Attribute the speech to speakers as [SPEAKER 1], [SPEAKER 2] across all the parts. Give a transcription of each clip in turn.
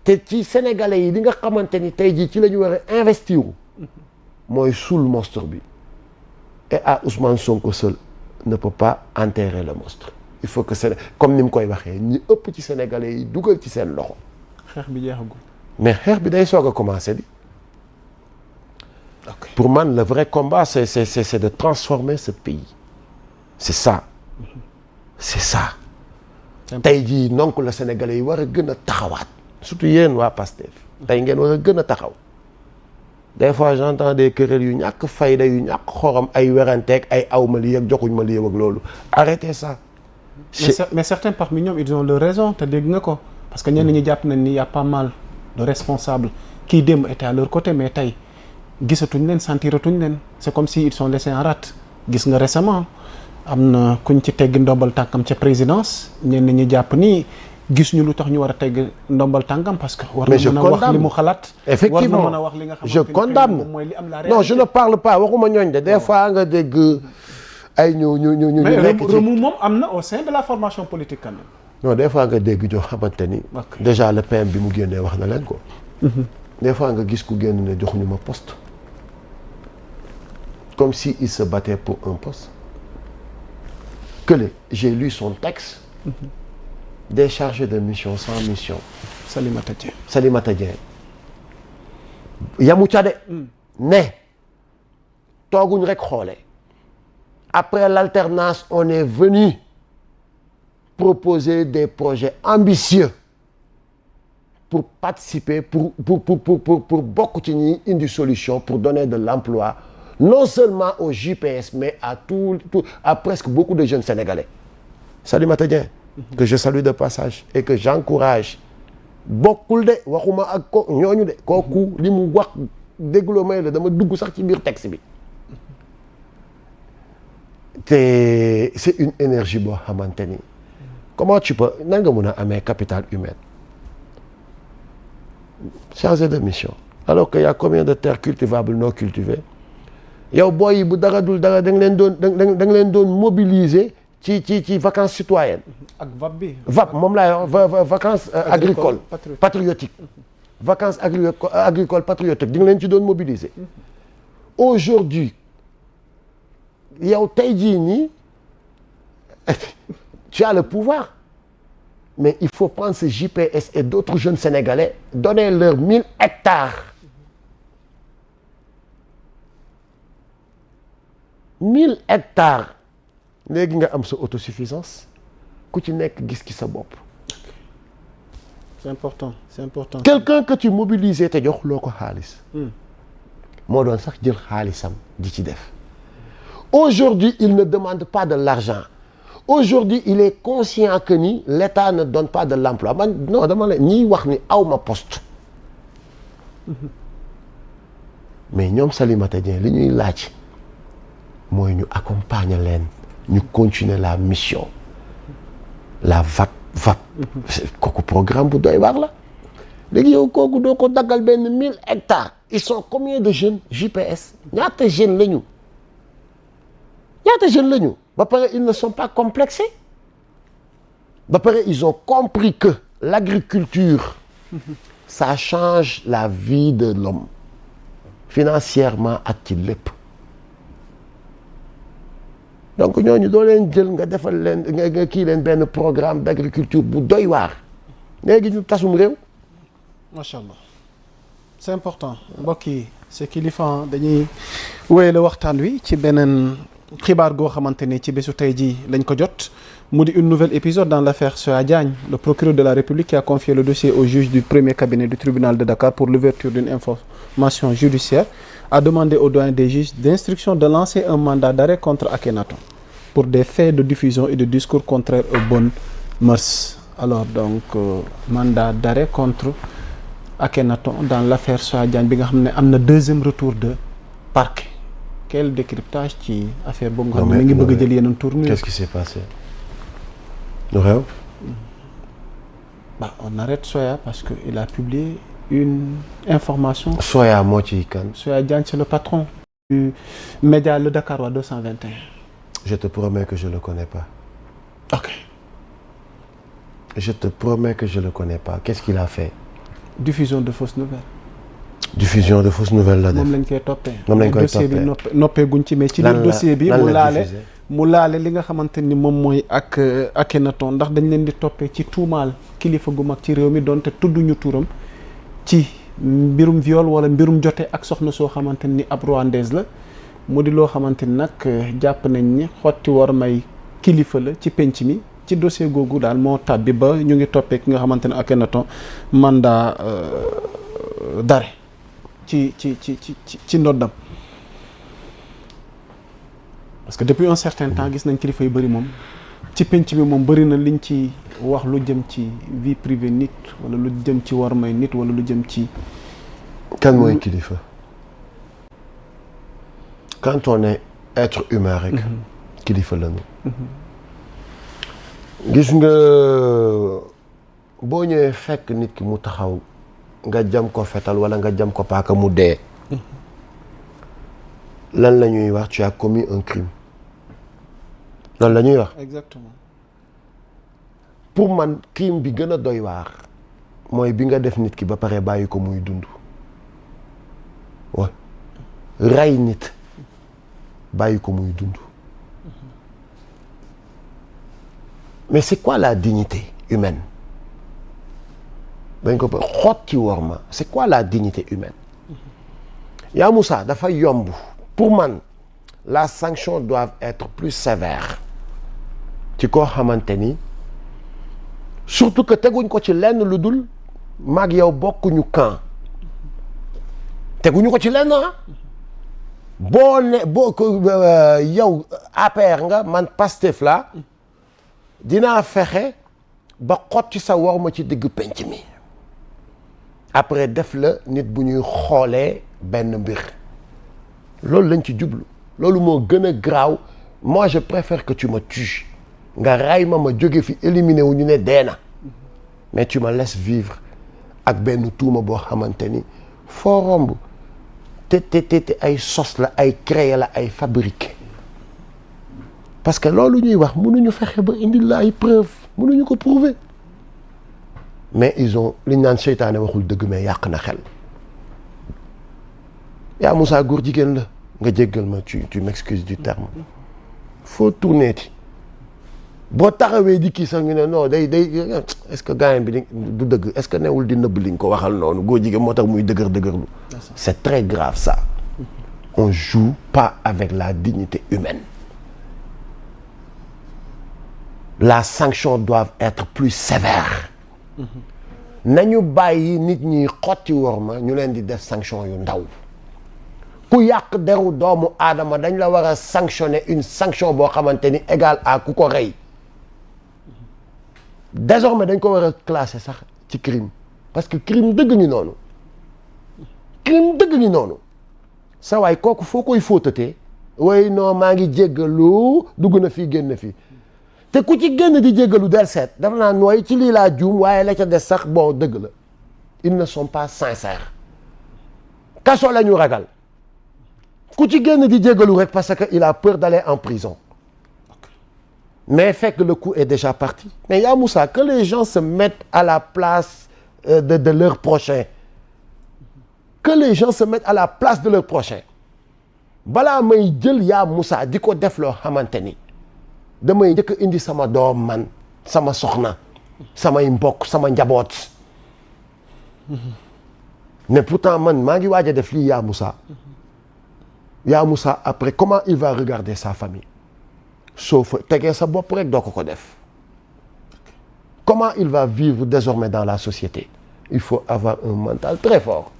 [SPEAKER 1] te ci sénégalais yi li nga xamante ni tey jii ci la ñu war a investir mooy suul monstre bi et à Ousmane Sonko seul ne peut pas enterrer le monstre il faut que comme ni mu koy waxee ñi ëpp ci sénégalais yi dugal ci seen loxo.
[SPEAKER 2] xeex bi jeexagul.
[SPEAKER 1] mais xeex bi day soog a commencer di.
[SPEAKER 2] Okay.
[SPEAKER 1] Pour man le vrai combat c'est de transformer ce pays c'est ça c'est ça tey jii donc la sénégalais yi war a gën a taxawaat surtout yéen waa Pastef tey ngeen war a gën a taxaw des fois j'entends des querelles yu ñàkk fayda yu ñàkk xorom ay weranteeg ay awma lii ak joxuñ ma lii ak loolu arrêtez ça.
[SPEAKER 2] mais certains parmi ñoom ils ont leur raison te dégg nga ko parce que ñenn ñi jàpp nañ ni y a pas mal de responsables qui démb étaient à leur côté mais tey gisatuñ leen sentiratuñ leen c'est comme si ils sont laissés en rade gis nga récemment am na kuñ ci tegg ndombal tànkam ca présidence ñenn ñi jàpp ni gis ñu lu tax ñu war a tegg ndombal tànkam parce que war na mën a wax li mu xalaat
[SPEAKER 1] effectivement
[SPEAKER 2] war na mën a wax li nga xamante
[SPEAKER 1] je condamne
[SPEAKER 2] mooy li am la réalité.
[SPEAKER 1] non je ne parle pas waxuma ñooñ de des fois nga dégg ay ñu nekk ci
[SPEAKER 2] remous moom am na au sein de la formation politique quand même.
[SPEAKER 1] non des fois nga dégg ñoo xamante ni déjà le PM bi mu génnee wax na leen ko des fois nga gis ku génn ne joxuñu ma poste comme si il se battait pour un poste que j'ai lu son texte déchargé de mission sans mission. Salimata Dieng yamu ca de ne tooguñ rek xoole après l'alternance on est venu proposer des projets ambitieux pour participer pour bokk ci ñi indi solution pour donner de l'emploi non seulement au JPS mais à presque beaucoup de jeunes sénégalais. Salimata Dieng que je salue de passage et que j'encourage bokkul de waxuma ak ko ñooñu de kooku li mu wax dégloo may la dama dugg sax ci biir texte bi te c'est une énergie boo xamante ni comment tu peux nan nga mën a amee capital humain changer de mission alors que y a combien de terres cultivables non cultivées yow booy yi bu dara dul dara da nga leen doon mobiliser ci vacances citoyennes.
[SPEAKER 2] ak VAP bi.
[SPEAKER 1] VAP moom laa wax vacances agricoles patriotiques vacances agricoles patriotiques di nga leen ci doon mobiliser. aujourd'hui yow tey jii nii tu as le pouvoir mais il faut prendre ce JPS et d'autres jeunes sénégalais donner leurs 1000 hectares. 1000 hectares léegi nga am sa autosuffisance ku ci nekk gis ci sa bopp.
[SPEAKER 2] c'est important.
[SPEAKER 1] quelqu'un que tu mobilises te jox loo ko xaalis. moo doon sax jël xaalisam di ci def. aujourd'hui il ne demande pas de l'argent aujourd'hui il est conscient que ni l'État ne donne pas de l'emploi man non dama la ñiy wax ni aw ma poste. mais ñoom Salimata Dieng li ñuy laaj. mooy ñu accompagner leen ñu continuer la mission la VAP kooku programme bu doy waar la léegi yow kooku doo ko daggal benn 1000 hectares ils sont combien de jeunes JPS ñaata jeunes lañu ba pare ils ne sont pas complexés ba pare ils ont compris que l'agriculture ça change la vie de l'homme financièrement ak ci lépp. donc ñooñu doo leen jël nga defal leen nga kii leen benn programme d'agriculture bu doy waar léegi ñu tasum réew.
[SPEAKER 2] macha allah c'est important mbokk yi c'est Kilifeu dañuy wéyale waxtaan wi ci beneen xibaar goo xamante ni ci bésu tey jii lañ ko jot mu di une nouvelle épisode dans l'affaire Soya Diagne le procureur de la République qui a confié le dossier au juge du premier cabinet du tribunal de Dakar pour l'ouverture d'une information judiciaire a demandé au doyen des juges d'instruction de lancer un mandat d'arrêt contre Akhenaton pour des faits de diffusion et de discours contraires aux bonnes mœurs. Alors donc mandat d'arrêt contre Akhenaton dans l'affaire Soya Diagne bi nga xam ne am na deuxième retour de parquet. Quel décryptage ci affaire boobu nga xam ne mi ngi bëgg a jël yeneen tournure.
[SPEAKER 1] Qu'est-ce qui s'est passé? lu xew?
[SPEAKER 2] On arrête Soya parce que il a publié une information.
[SPEAKER 1] Soya moo ci kan?
[SPEAKER 2] Soya Diagne c'est le patron du média Le Dakarois 221.
[SPEAKER 1] Je te promets que je le connais pas.
[SPEAKER 2] Ok.
[SPEAKER 1] Je te promets que je le connais pas. Qu'est-ce qu'il a fait?
[SPEAKER 2] diffusion de fausses nouvelles.
[SPEAKER 1] diffusion de fausses nouvelles la def
[SPEAKER 2] moom lañ koy toppee.
[SPEAKER 1] moom lañ koy
[SPEAKER 2] dossier bi
[SPEAKER 1] toppee
[SPEAKER 2] noppee guñ ci mais ci biir dossier bi mu laale li nga xamante ni moom mooy ak Akhenaton ndax dañ leen di toppee ci tuumaal kilifa gu mag ci réew mi donte tudduñu turam ci mbirum viol wala mbirum jote ak soxna soo xamante ni ab rwandaise la mu di loo xamante ni nag jàpp nañ ni xotti war may kilifa la ci penc mi ci dossier googu daal moo tàbbi ba ñu ngi toppee ki nga xamante ne Akhenaton mandat d'arrêt ci ndoddam parce que depuis un certain temps gis nañ kilifa yu bëri moom ci penc mi moom bëri na liñ ci wax lu jëm ci vie privée nit wala lu jëm ci war may nit wala lu jëm ci
[SPEAKER 1] kan mooy kilifa quand on est être humain rek kilifa lañu gis nga boo ñëwee fekk nit ki mu taxaw nga jam ko fetal wala nga jam ko paaka mu dee lan la ñuy wax tu as commis un crime loolu la ñuy wax
[SPEAKER 2] exactement
[SPEAKER 1] pour man crime bi gën a doy waar mooy bi nga def nit ki ba pare bàyyi ko muy dund wa rey nit bàyyi ko muy dund mais c'est quoi la dignité humaine bañ ko xotti worma c'est quoi la dignité humaine yaa Moussa dafa yomb pour man la sanction doit être plus sévère ci koo xamante ni surtout que teguñ ko ci lenn lu dul maag yow bokkuñu camp teguñu ko ci lenn boo ne boo ko yow APR nga man Pastef la dinaa fexe ba xotti sa worma ci digg penc mi après def la nit bu ñuy xoolee benn mbir loolu lañ ci jublu loolu moo gën a graaw moi je préfère que tu me tues nga ray ma jóge fi éliminer wu ñu ne dee na mais tu me laisses vivre ak benn tuuma boo xamante ni foo romb te ay sos la ay créer la ay fabriquer parce que loolu ñuy wax mënuñu fexe ba indil la ay preuve mënuñu ko prouver mais ils ont li ñu naan seytaane waxul dëgg mais yàq na xel yaa Moussa góor jigéen la nga jéggal ma tu m'excuses du terme faut tourner ti boo taxawee di kii sax ñu ne non day est-ce que gaañ bi du dëgg est-ce que newul di nëbb li nga ko waxal noonu góor jigéen moo tax muy dëgërlu c'est très grave ça on joue pas avec la dignité humaine la sanction doit être plus sévère nañu bàyyi nit ñi xotti worma ñu leen di def sanction yu ndaw ku yàq deru doomu aadama dañ la war a sanctionner une sanction boo xamante ni égale à ku ko rey désormais dañ ko war a classer sax ci crime parce que crime dëgg ngi noonu sa waay kooku foo koy fóotatee way non maa ngi jéggalu dugg na fii génn fii te ku ci génn di jéggalu del seet dafa naa nooy ci lii laa juum waaye la ca des sax bon dëgg la ils ne sont pas sincères kaso la ñu ragal ku ci génn di jéggalu rek parce que il a peur d'aller en prison mais fekk le coup est déjà parti mais yaa Moussa que les gens se mettent à la place de leur prochain que les gens se mettent à la place de leur prochain balaa may jël yaa Moussa di ko def loo xamante ni damay njëkk indi sama doom man sama soxna samay mbokk sama njaboot mais pourtant man maa ngi waaj a def lii yaa Moussa après comment il va regarder sa famille soo fa tegee sa bopp rek doo ko def comment il va vivre désormais dans la société il faut avoir un mental très fort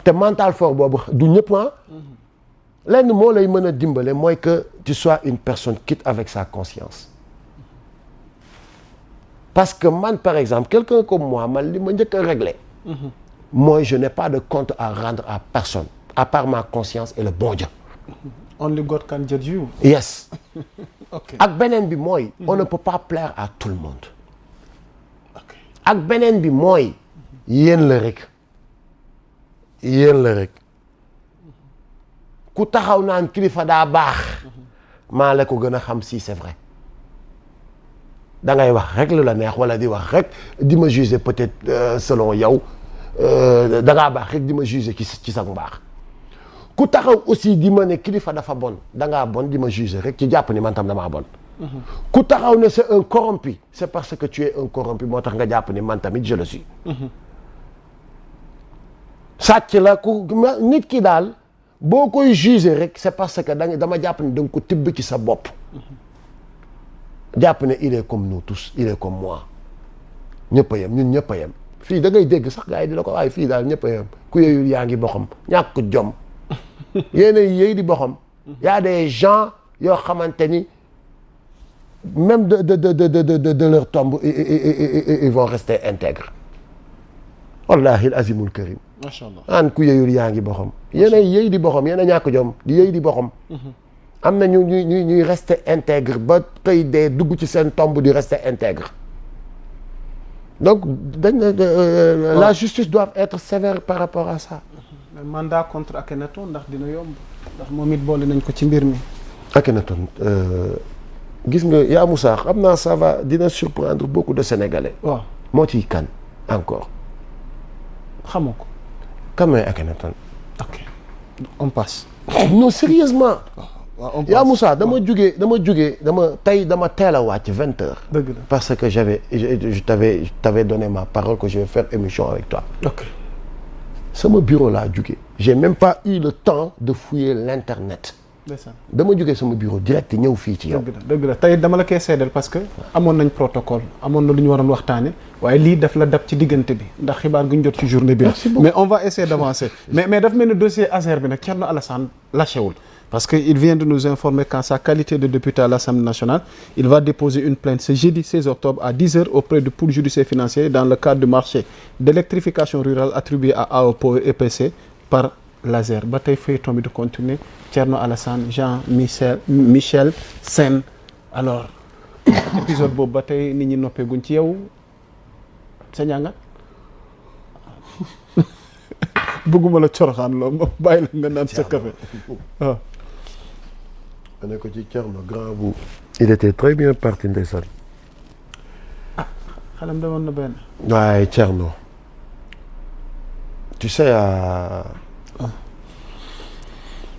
[SPEAKER 1] te mental fort boobu du ñëpp lenn moo lay mën a dimbale mooy que tu sois une personne quitte avec sa conscience parce que man par exemple quelqu'un comme moi man li ma njëkk a régler moi je n'ai pas de compte à rendre à personne à part ma conscience et le bon Dieu.
[SPEAKER 2] Only God can judge you.
[SPEAKER 1] Yes.
[SPEAKER 2] Okay.
[SPEAKER 1] ak beneen bi mooy on ne peut pas plaire à tout le monde ak beneen bi mooy yéen la rek ku taxaw naan kilifa daa baax maa la ko gën a xam si c'est vrai da ngay wax rek lu la neex wala di wax rek di ma juger peut-être selon yow da ngaa baax rek di ma juger ci sa mbaax ku taxaw aussi di ma ne kilifa dafa bon da ngaa bon di ma juger rek ci jàpp ni man tam damaa bon. ku taxaw ne c'est un corrompu c'est parce que tu es un corrompu moo tax nga jàpp ni man tamit je le suis. sàcc la ku nit ki daal boo koy juger rek c'est parce que dama jàpp ni da nga ko tibb ci sa bopp. jàpp ne il est comme nous tous il est comme moi ñëpp a yem ñun ñëpp a yem fii da ngay dégg sax gars yi di la ko waaye fii daal ñëpp a yem ku yeyul yaa ngi boxam ñàkk jom yéen a yéy di boxam y a des gens yoo xamante ni même de leur tombe ils vont rester intègres wallahi azimul karim
[SPEAKER 2] macha allah
[SPEAKER 1] an ku yeyul yaa ngi boxam yéen a yéy di boxam yéen a ñàkk jom di yéy di boxam am na ñuy rester intègre ba xëy dee dugg ci seen tombe di rester intègre donc la justice doit être sévère par rapport à ça.
[SPEAKER 2] mandat contre Akhenaton ndax dina yomb ndax moom it boole nañ ko ci mbir mi.
[SPEAKER 1] Akhenaton gis nga yaa Moussa xam naa ça va dina surprendre beaucoup de Sénégalais.
[SPEAKER 2] waaw
[SPEAKER 1] moo ciy kan encore.
[SPEAKER 2] xamoo ko.
[SPEAKER 1] kan mooy Akhenaton.
[SPEAKER 2] ok on passe.
[SPEAKER 1] non sérieusement.
[SPEAKER 2] waaw
[SPEAKER 1] yaa Moussa dama teel a wàcc 20 heures.
[SPEAKER 2] dëgg la
[SPEAKER 1] parce que je t'avais donné ma parole que je vais faire émission avec toi.
[SPEAKER 2] ok
[SPEAKER 1] sama bureau laa jugee. j'ai même pas eu le temps de fouiller l'internet.
[SPEAKER 2] ndeysaan
[SPEAKER 1] dama jugee sama bureau direct ñëw fii ci yow.
[SPEAKER 2] dëgg la tey dama la koy seedal parce que amoon nañ protocole amoon na lu ñu waroon waxtaane waaye lii daf la dab ci diggante bi ndax xibaar gu ñu jot ci journée bi la. mais on va essayer d'avancer mais daf mel ni dossier Azer bi nag Thierno Alassane lâchewul parce que il vient de nous informer qu'en sa qualité de député à l'Assemblée nationale il va déposer une plainte ce jeudi 16 octobre à 10 heures auprès du pôle judiciaire financier dans le cadre du marché d'électrification rurale attribué à AOPO EPC par l'Azer ba tey feuilleton bi de continuer Thierno Alassane Jean-Michel Sène alors épisode boobu ba tey nit ñi noppeeguñ ci yow sa njàngat bëgguma la coroxaan loo ma bàyyi la nga naan sa café waaw
[SPEAKER 1] ma ne ko ci Thierno grand bu il était très bien parti ndeysaan
[SPEAKER 2] xalam demoon na benn
[SPEAKER 1] waaye Thierno tu sais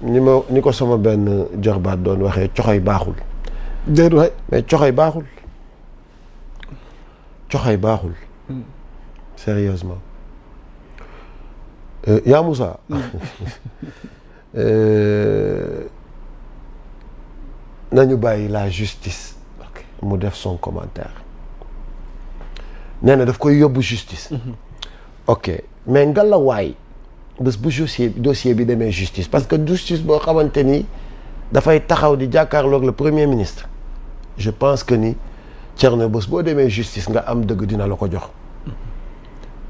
[SPEAKER 1] ni ko sama benn jarbaat doon waxee coxoy baaxul
[SPEAKER 2] déet waay
[SPEAKER 1] mais coxoy baaxul sérieusement yaa Moussa nañu bàyyi la justice mu def son commentaire nee na daf koy yóbbu justice ok mais ngalawaay bés bu dossier bi demee justice parce que justice boo xamante ni dafay taxaw di jàkkaarloog le premier ministre je pense que ni Thierno bés boo demee justice nga am dëgg dina la ko jox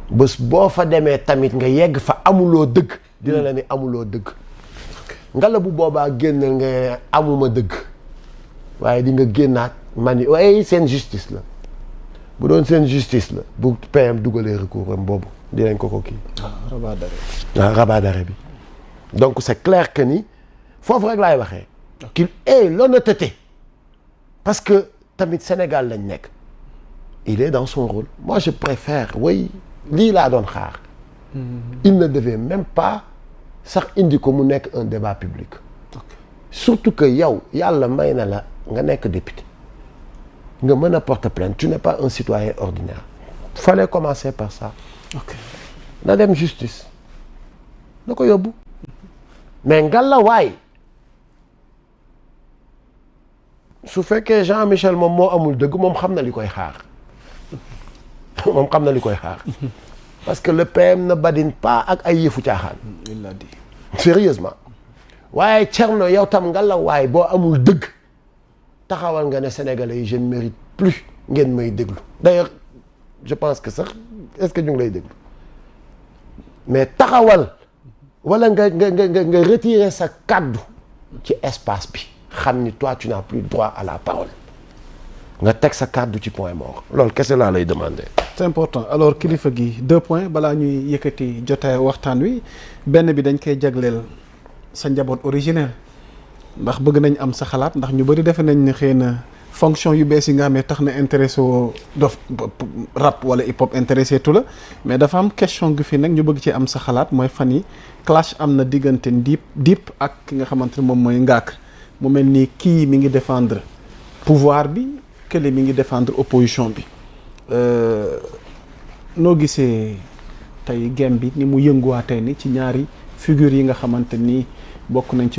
[SPEAKER 1] bés boo fa demee tamit nga yegg fa amuloo dëgg dina la ni amuloo dëgg ngala bu boobaa génnal nga amuma dëgg waaye di nga génnaat ma ni waaye seen justice la bu doon seen justice la bu PM dugalee recours am boobu dinañ ko kii rabat d'arrêt bi donc c'est clair que ni foofu rek laay waxee qu'il ait l'honnêteté parce que tamit Sénégal lañ nekk il est dans son rôle moi je préfère lii laa doon xaar il ne devait même pas sax indi ko mu nekk un débat public surtout que yow yàlla may na la nga nekk député nga mën a porter plainte tu n'es pas un citoyen ordinaire fallait commencer par ça na dem justice na ko yóbbu mais ngalla waay su fekkee Jean-Michel moom moo amul dëgg moom xam na li koy xaar parce que le PM ne badine pas ak ay yëfu caaxaan
[SPEAKER 2] il l'a dit
[SPEAKER 1] sérieusement waaye Thierno yow tam ngalla waay boo amul dëgg taxawal nga ne Sénégalais yi je ne mérite plus ngeen may déglu d'ailleurs je pense que sax est-ce que ñu ngi lay déglu mais taxawal wala nga retirer sa kaddu ci espace bi xam ni toi tu n'as plus droit à la parole nga teg sa kaddu ci point mort loolu kese laa lay demander.
[SPEAKER 2] c'est important alors kilifa gi 2 points balaa ñuy yëkkati jotaay waxtaan wi benn bi dañ koy jagleel sa njaboot originel ndax bëgg nañ am sa xalaat ndax ñu bëri defe nañ ne xëy na fonction yu bees yi nga xamee tax na intéressé woo dof rap wala hip hop intéressé tu la mais dafa am question gu fi nag ñu bëgg ci am sa xalaat mooy fan yi clash am na diggante Dip ak ki nga xamante ne moom mooy Ngaaka mu mel ni kii mi ngi défendre pouvoir bi kële mi ngi défendre opposition bi noo gisee tey game bi ni mu yënguwaatee ni ci ñaari figure yi nga xamante ni bokk nañ ci